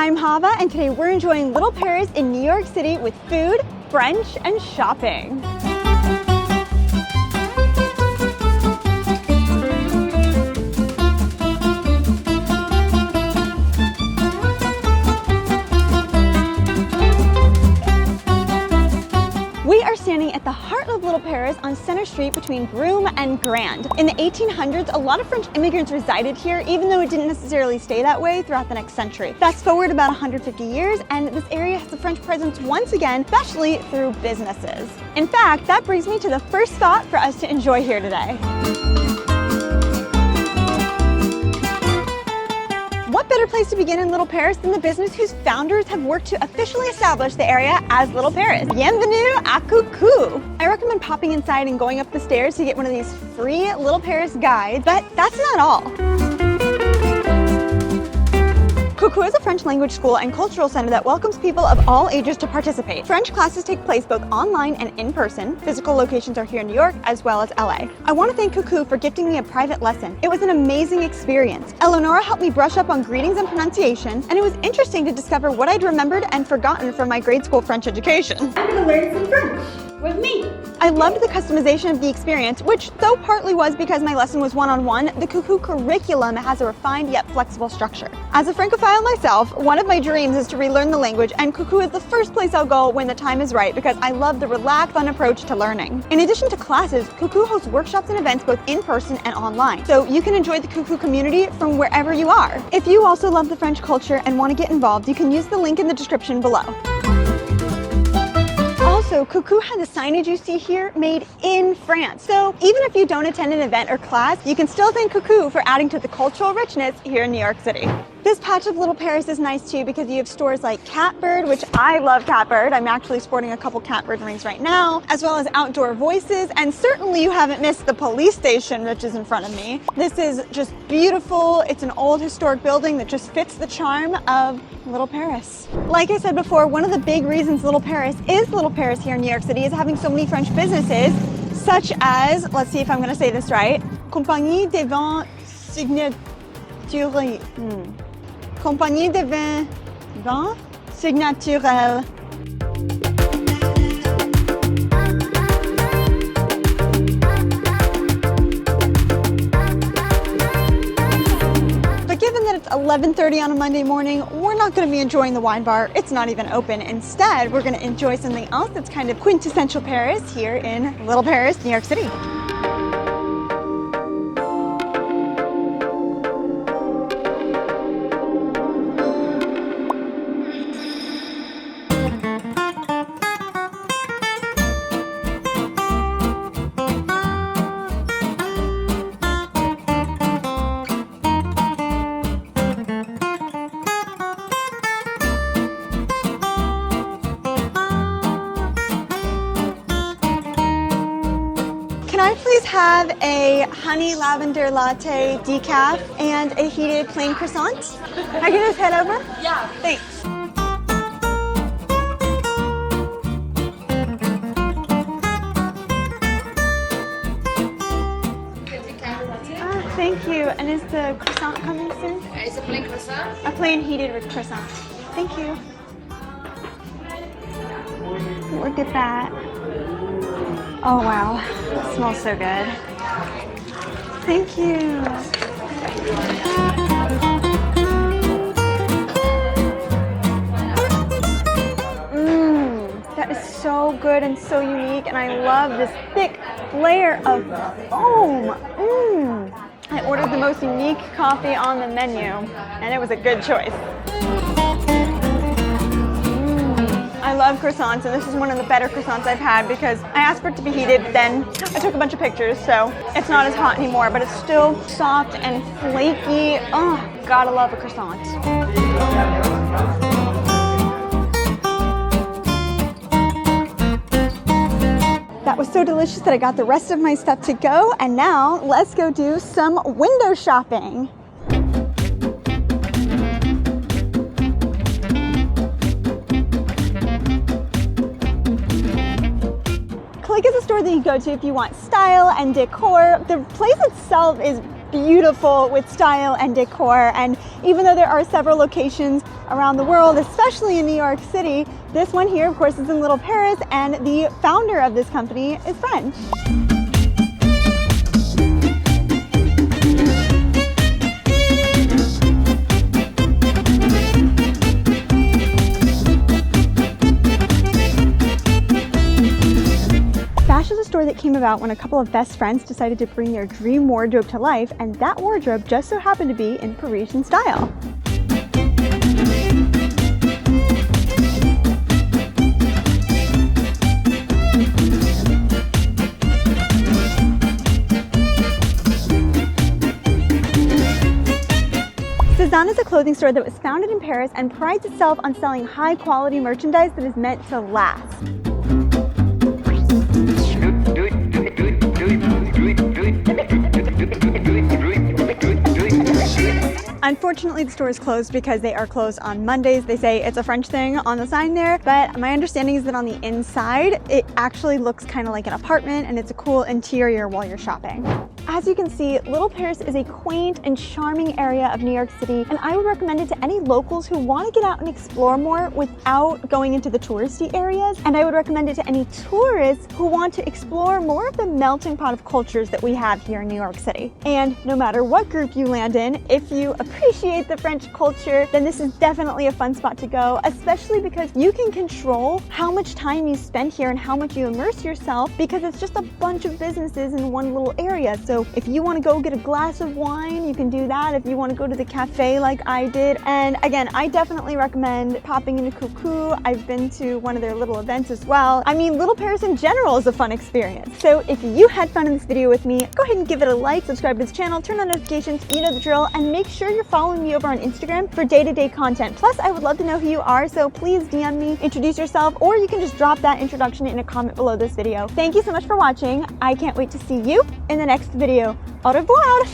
I'm Hava, and today we're enjoying Little Paris in New York City with food, French, and shopping. We are standing at the heart of Little Paris on Center Street between Broome and Grand. In the 1800s, a lot of French immigrants resided here, even though it didn't necessarily stay that way throughout the next century. Fast forward about 150 years, and this area has a French presence once again, especially through businesses. In fact, that brings me to the first spot for us to enjoy here today. What better place to begin in Little Paris than the business whose founders have worked to officially establish the area as Little Paris? Bienvenue à Coucou! I recommend popping inside and going up the stairs to get one of these free Little Paris guides, but that's not all. Coucou is a French language school and cultural center that welcomes people of all ages to participate. French classes take place both online and in person. Physical locations are here in New York as well as LA. I want to thank Coucou for gifting me a private lesson. It was an amazing experience. Eleonora helped me brush up on greetings and pronunciation, and it was interesting to discover what I'd remembered and forgotten from my grade school French education. I'm going to learn some French with me. I loved the customization of the experience, which though partly was because my lesson was one-on-one, the Coucou curriculum has a refined yet flexible structure. As a Francophile myself, one of my dreams is to relearn the language, and Coucou is the first place I'll go when the time is right because I love the relaxed, fun approach to learning. In addition to classes, Coucou hosts workshops and events both in person and online, so you can enjoy the Coucou community from wherever you are. If you also love the French culture and want to get involved, you can use the link in the description below. Also, Coucou has the signage you see here made in France. So even if you don't attend an event or class, you can still thank Coucou for adding to the cultural richness here in New York City. This patch of Little Paris is nice too because you have stores like Catbird, which I love Catbird. I'm actually sporting a couple Catbird rings right now, as well as Outdoor Voices, and certainly you haven't missed the police station, which is in front of me. This is just beautiful. It's an old historic building that just fits the charm of Little Paris. Like I said before, one of the big reasons Little Paris is Little Paris here in New York City is having so many French businesses, such as, let's see if I'm gonna say this right, Compagnie des Vins Signaturels. Compagnie des Vins Signaturels. But given that it's 11:30 on a Monday morning, we're not going to be enjoying the wine bar. It's not even open. Instead, we're going to enjoy something else that's kind of quintessential Paris here in Little Paris, New York City. Can I please have a honey lavender latte decaf and a heated plain croissant? I can just head over? Yeah. Thanks. Thank you. And is the croissant coming soon? It's a plain croissant. A plain heated with croissant. Thank you. Look at that. Oh wow, it smells so good. Thank you. That is so good and so unique, and I love this thick layer of foam. I ordered the most unique coffee on the menu, and it was a good choice. I love croissants, and this is one of the better croissants I've had because I asked for it to be heated, then I took a bunch of pictures, so it's not as hot anymore, but it's still soft and flaky. Oh, gotta love a croissant. That was so delicious that I got the rest of my stuff to go, and now let's go do some window shopping. Click is a store that you go to if you want style and decor. The place itself is beautiful with style and decor. And even though there are several locations around the world, especially in New York City, this one here, of course, is in Little Paris, and the founder of this company is French. Bash is a store that came about when a couple of best friends decided to bring their dream wardrobe to life, and that wardrobe just so happened to be in Parisian style. Cézanne is a clothing store that was founded in Paris and prides itself on selling high-quality merchandise that is meant to last. Unfortunately, the store is closed because they are closed on Mondays. They say it's a French thing on the sign there, but my understanding is that on the inside, it actually looks kind of like an apartment, and it's a cool interior while you're shopping. As you can see, Little Paris is a quaint and charming area of New York City, and I would recommend it to any locals who want to get out and explore more without going into the touristy areas. And I would recommend it to any tourists who want to explore more of the melting pot of cultures that we have here in New York City. And no matter what group you land in, if you appreciate the French culture, then this is definitely a fun spot to go, especially because you can control how much time you spend here and how much you immerse yourself, because it's just a bunch of businesses in one little area. So if you want to go get a glass of wine, you can do that. If you want to go to the cafe like I did. And again, I definitely recommend popping into Coucou. I've been to one of their little events as well. I mean, Little Paris in general is a fun experience. So if you had fun in this video with me, go ahead and give it a like, subscribe to this channel, turn on notifications, you know the drill, and make sure you're following me over on Instagram for day-to-day content. Plus, I would love to know who you are, so please DM me, introduce yourself, or you can just drop that introduction in a comment below this video. Thank you so much for watching. I can't wait to see you in the next video. Au revoir!